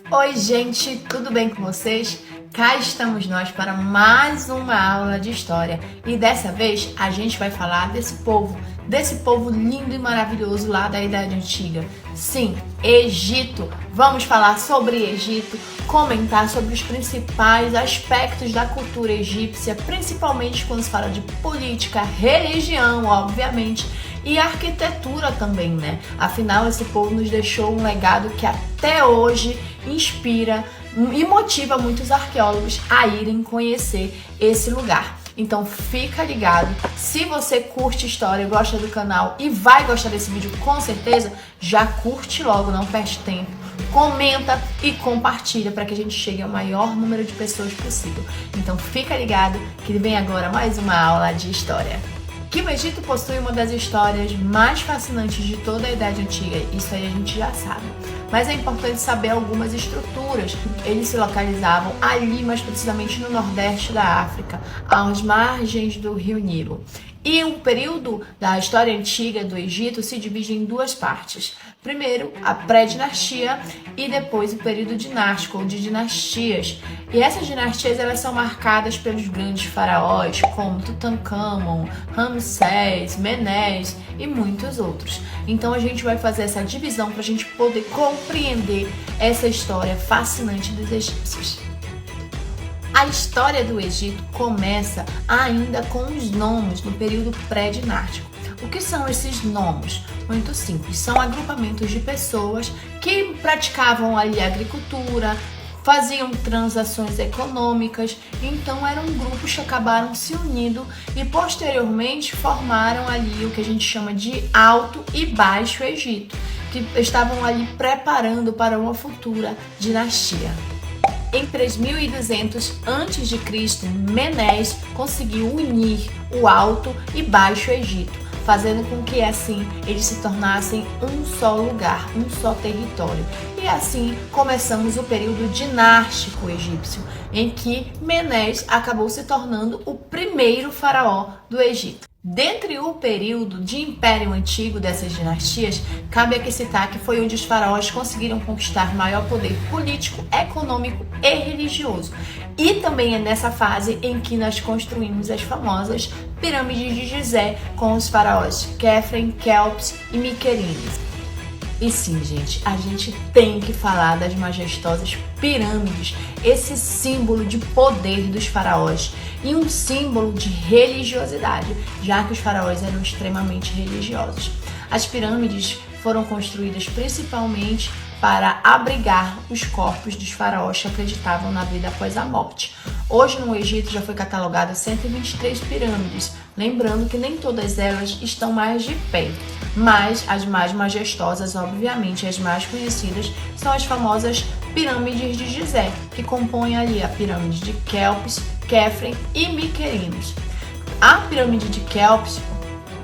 Oi, gente, tudo bem com vocês? Cá estamos nós para mais uma aula de história e dessa vez a gente vai falar desse povo lindo e maravilhoso lá da Idade Antiga. Sim, Egito. Vamos falar sobre Egito, comentar sobre os principais aspectos da cultura egípcia, principalmente quando se fala de política, religião, obviamente, e arquitetura também, né? Afinal, esse povo nos deixou um legado que até hoje inspira e motiva muitos arqueólogos a irem conhecer esse lugar. Então fica ligado, se você curte história e gosta do canal e vai gostar desse vídeo com certeza, já curte logo, não perde tempo, comenta e compartilha para que a gente chegue ao maior número de pessoas possível. Então fica ligado que vem agora mais uma aula de história. Que o Egito possui uma das histórias mais fascinantes de toda a Idade Antiga, isso aí a gente já sabe. Mas é importante saber algumas estruturas. Eles se localizavam ali, mais precisamente no nordeste da África, às margens do rio Nilo. E o período da história antiga do Egito se divide em duas partes. Primeiro, a pré-dinastia e depois o período dinástico, ou de dinastias. E essas dinastias elas são marcadas pelos grandes faraós, como Tutancâmon, Ramsés, Menés e muitos outros. Então a gente vai fazer essa divisão para a gente poder compreender essa história fascinante dos egípcios. A história do Egito começa ainda com os nomos no período pré-dinástico. O que são esses nomos? Muito simples, são agrupamentos de pessoas que praticavam ali a agricultura, faziam transações econômicas, então eram grupos que acabaram se unindo e posteriormente formaram ali o que a gente chama de Alto e Baixo Egito, que estavam ali preparando para uma futura dinastia. Em 3200 a.C., Menés conseguiu unir o Alto e Baixo Egito, fazendo com que assim eles se tornassem um só lugar, um só território. E assim começamos o período dinástico egípcio, em que Menés acabou se tornando o primeiro faraó do Egito. Dentre o período de Império Antigo dessas dinastias, cabe aqui citar que foi onde os faraós conseguiram conquistar maior poder político, econômico e religioso. E também é nessa fase em que nós construímos as famosas pirâmides de Gizé com os faraós Khafre, Quéops e Miquerines. E sim, gente, a gente tem que falar das majestosas pirâmides, esse símbolo de poder dos faraós e um símbolo de religiosidade, já que os faraós eram extremamente religiosos. As pirâmides foram construídas principalmente para abrigar os corpos dos faraós que acreditavam na vida após a morte. Hoje no Egito já foi catalogado 123 pirâmides, lembrando que nem todas elas estão mais de pé, mas as mais majestosas, obviamente as mais conhecidas, são as famosas pirâmides de Gizé, que compõem ali a pirâmide de Quéops, Khafre e Miquerinos. A pirâmide de Quéops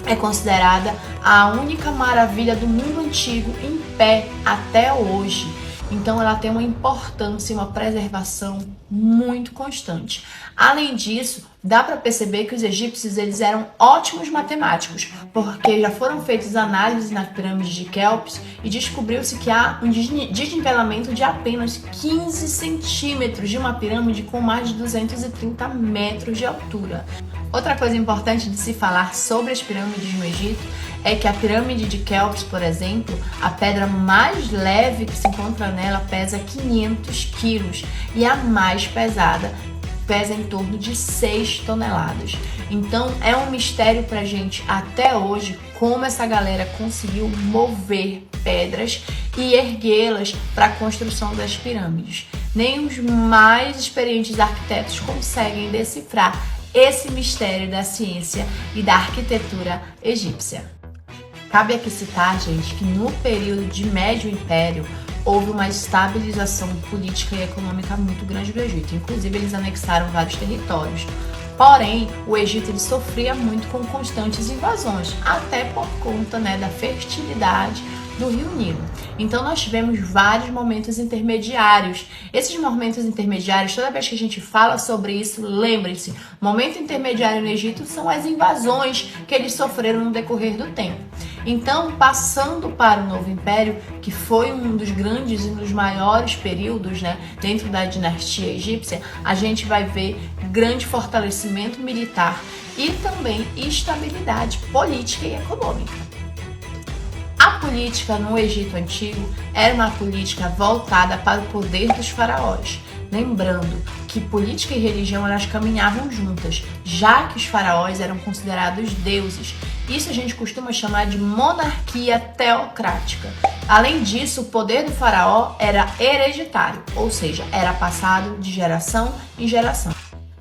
é considerada a única maravilha do mundo antigo em pé até hoje. Então ela tem uma importância e uma preservação muito constante. Além disso, dá para perceber que os egípcios eles eram ótimos matemáticos, porque já foram feitas análises na pirâmide de Quéops e descobriu-se que há um desnivelamento de apenas 15 centímetros de uma pirâmide com mais de 230 metros de altura. Outra coisa importante de se falar sobre as pirâmides no Egito é que a pirâmide de Quéops, por exemplo, a pedra mais leve que se encontra nela pesa 500 quilos e a mais pesada pesa em torno de 6 toneladas. Então é um mistério pra gente até hoje como essa galera conseguiu mover pedras e erguê-las para a construção das pirâmides. Nem os mais experientes arquitetos conseguem decifrar esse mistério da ciência e da arquitetura egípcia. Cabe aqui citar, gente, que no período de Médio Império houve uma estabilização política e econômica muito grande do Egito. Inclusive, eles anexaram vários territórios. Porém, o Egito ele sofria muito com constantes invasões, até por conta da fertilidade do Rio Nilo. Então nós tivemos vários momentos intermediários. Esses momentos intermediários, toda vez que a gente fala sobre isso, lembre-se, momento intermediário no Egito são as invasões que eles sofreram no decorrer do tempo. Então, passando para o Novo Império, que foi um dos grandes e um dos maiores períodos, né, dentro da dinastia egípcia, a gente vai ver grande fortalecimento militar e também estabilidade política e econômica. A política no Egito Antigo era uma política voltada para o poder dos faraós. Lembrando que política e religião elas caminhavam juntas, já que os faraós eram considerados deuses. Isso a gente costuma chamar de monarquia teocrática. Além disso, o poder do faraó era hereditário, ou seja, era passado de geração em geração.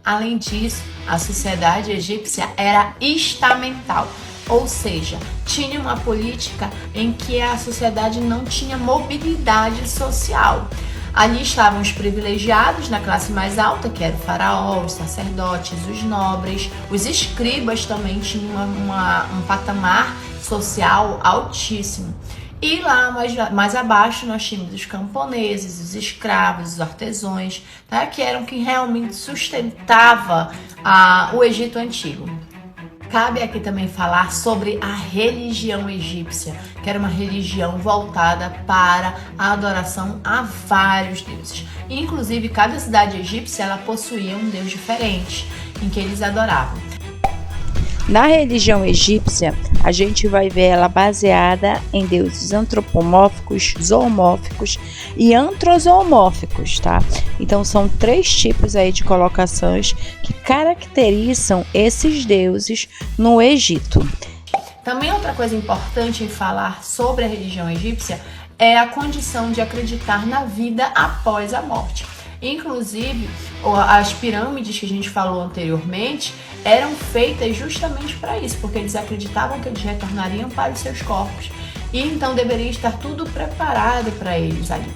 Além disso, a sociedade egípcia era estamental, ou seja, tinha uma política em que a sociedade não tinha mobilidade social. Ali estavam os privilegiados na classe mais alta, que era o faraó, os sacerdotes, os nobres, os escribas também tinham um patamar social altíssimo. E lá mais abaixo nós tínhamos os camponeses, os escravos, os artesãos, né, que eram quem realmente sustentava o Egito Antigo. Cabe aqui também falar sobre a religião egípcia, que era uma religião voltada para a adoração a vários deuses. Inclusive, cada cidade egípcia ela possuía um deus diferente em que eles adoravam. Na religião egípcia, a gente vai ver ela baseada em deuses antropomórficos, zoomórficos e antrozoomórficos, tá? Então são 3 tipos aí de colocações que caracterizam esses deuses no Egito. Também outra coisa importante em falar sobre a religião egípcia é a condição de acreditar na vida após a morte. Inclusive, as pirâmides que a gente falou anteriormente eram feitas justamente para isso, porque eles acreditavam que eles retornariam para os seus corpos. E então deveria estar tudo preparado para eles ali.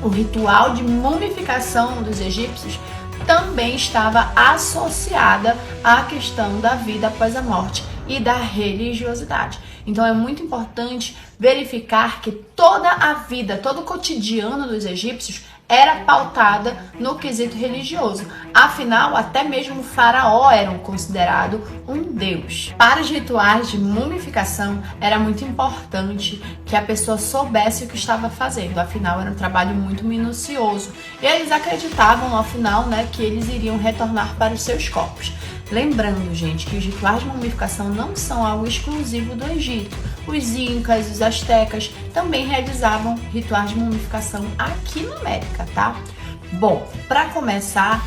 O ritual de mumificação dos egípcios também estava associada à questão da vida após a morte e da religiosidade. Então é muito importante verificar que toda a vida, todo o cotidiano dos egípcios era pautada no quesito religioso. Afinal, até mesmo o faraó era considerado um deus. Para os rituais de mumificação, era muito importante que a pessoa soubesse o que estava fazendo. Afinal, era um trabalho muito minucioso. E eles acreditavam, ao final, né, que eles iriam retornar para os seus corpos. Lembrando, gente, que os rituais de mumificação não são algo exclusivo do Egito. Os incas, os astecas também realizavam rituais de mumificação aqui na América, tá? Bom, para começar,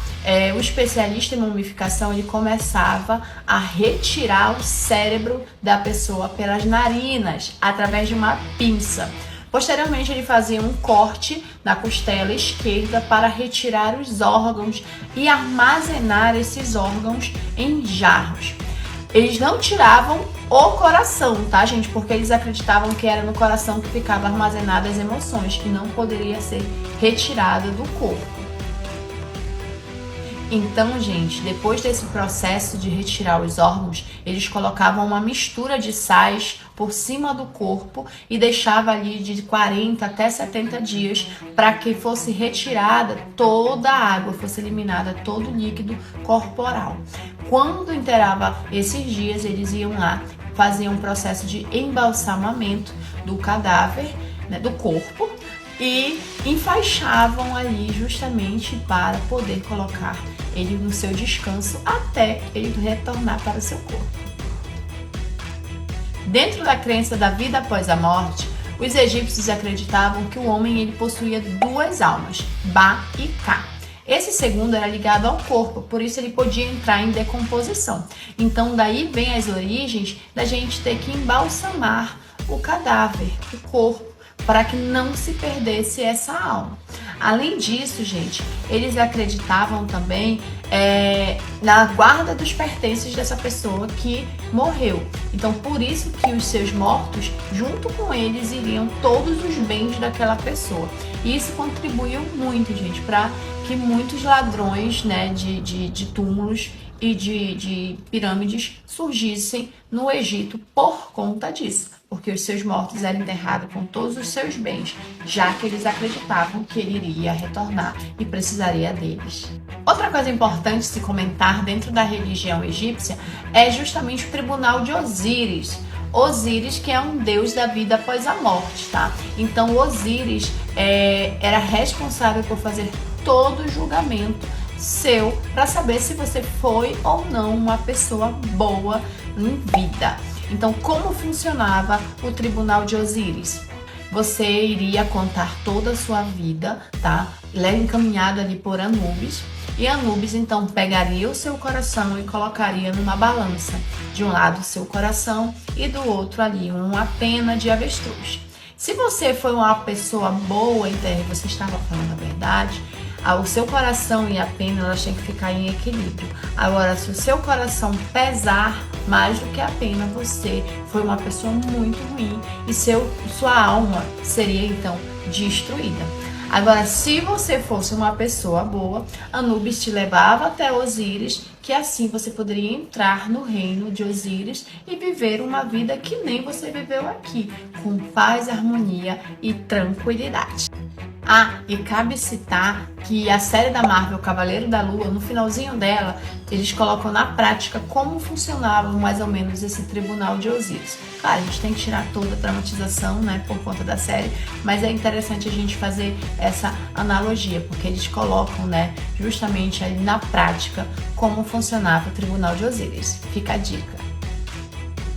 o especialista em mumificação ele começava a retirar o cérebro da pessoa pelas narinas através de uma pinça. Posteriormente, ele fazia um corte na costela esquerda para retirar os órgãos e armazenar esses órgãos em jarros. Eles não tiravam o coração, tá, gente? Porque eles acreditavam que era no coração que ficavam armazenadas as emoções, que não poderia ser retirada do corpo. Então, gente, depois desse processo de retirar os órgãos, eles colocavam uma mistura de sais por cima do corpo e deixava ali de 40 até 70 dias para que fosse retirada toda a água, fosse eliminada todo o líquido corporal. Quando inteirava esses dias, eles iam lá, faziam um processo de embalsamamento do cadáver, né, do corpo, e enfaixavam ali justamente para poder colocar ele no seu descanso até ele retornar para o seu corpo. Dentro da crença da vida após a morte, os egípcios acreditavam que o homem ele possuía 2 almas, Ba e Ka. Esse segundo era ligado ao corpo, por isso ele podia entrar em decomposição. Então daí vem as origens da gente ter que embalsamar o cadáver, o corpo, para que não se perdesse essa alma. Além disso, gente, eles acreditavam também na guarda dos pertences dessa pessoa que morreu. Então, por isso que os seus mortos, junto com eles, iriam todos os bens daquela pessoa. E isso contribuiu muito, gente, para que muitos ladrões, né, de túmulos e de pirâmides surgissem no Egito por conta disso. porque os seus mortos eram enterrados com todos os seus bens, já que eles acreditavam que ele iria retornar e precisaria deles. Outra coisa importante se comentar dentro da religião egípcia é justamente o tribunal de Osíris. Osíris, que é um deus da vida após a morte, tá? Então Osíris era responsável por fazer todo o julgamento seu para saber se você foi ou não uma pessoa boa em vida. Então, como funcionava o tribunal de Osíris? Você iria contar toda a sua vida, tá? Ele é encaminhado ali por Anubis. E Anubis, então, pegaria o seu coração e colocaria numa balança. De um lado, o seu coração e do outro ali, uma pena de avestruz. Se você foi uma pessoa boa em terra e você estava falando a verdade, o seu coração e a pena, elas têm que ficar em equilíbrio. Agora, se o seu coração pesar mais do que a pena, você foi uma pessoa muito ruim e sua alma seria, então, destruída. Agora, se você fosse uma pessoa boa, Anubis te levava até Osíris, que assim você poderia entrar no reino de Osíris e viver uma vida que nem você viveu aqui, com paz, harmonia e tranquilidade. E cabe citar que a série da Marvel Cavaleiro da Lua, no finalzinho dela, eles colocam na prática como funcionava mais ou menos esse tribunal de Osíris. Claro, a gente tem que tirar toda a dramatização, né, por conta da série, mas é interessante a gente fazer essa analogia, porque eles colocam, né, justamente aí na prática como funcionava o tribunal de Osíris. Fica a dica.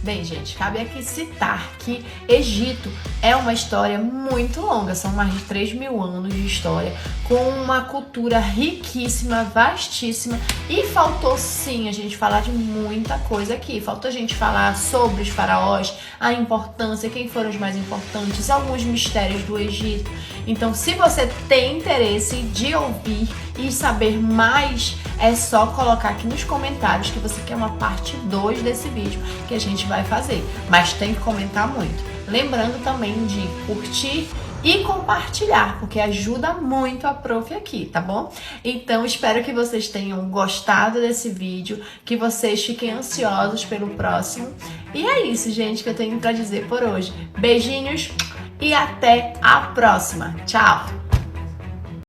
Bem, gente, cabe aqui citar que Egito é uma história muito longa, são mais de 3.000 anos de história, com uma cultura riquíssima, vastíssima, e faltou sim a gente falar de muita coisa aqui. Faltou a gente falar sobre os faraós, a importância, quem foram os mais importantes, alguns mistérios do Egito. Então, se você tem interesse de ouvir e saber mais, é só colocar aqui nos comentários que você quer uma parte 2 desse vídeo que a gente vai fazer, mas tem que comentar muito. Lembrando também de curtir e compartilhar, porque ajuda muito a prof aqui, tá bom? Então, espero que vocês tenham gostado desse vídeo, que vocês fiquem ansiosos pelo próximo. E é isso, gente, que eu tenho pra dizer por hoje. Beijinhos e até a próxima. Tchau!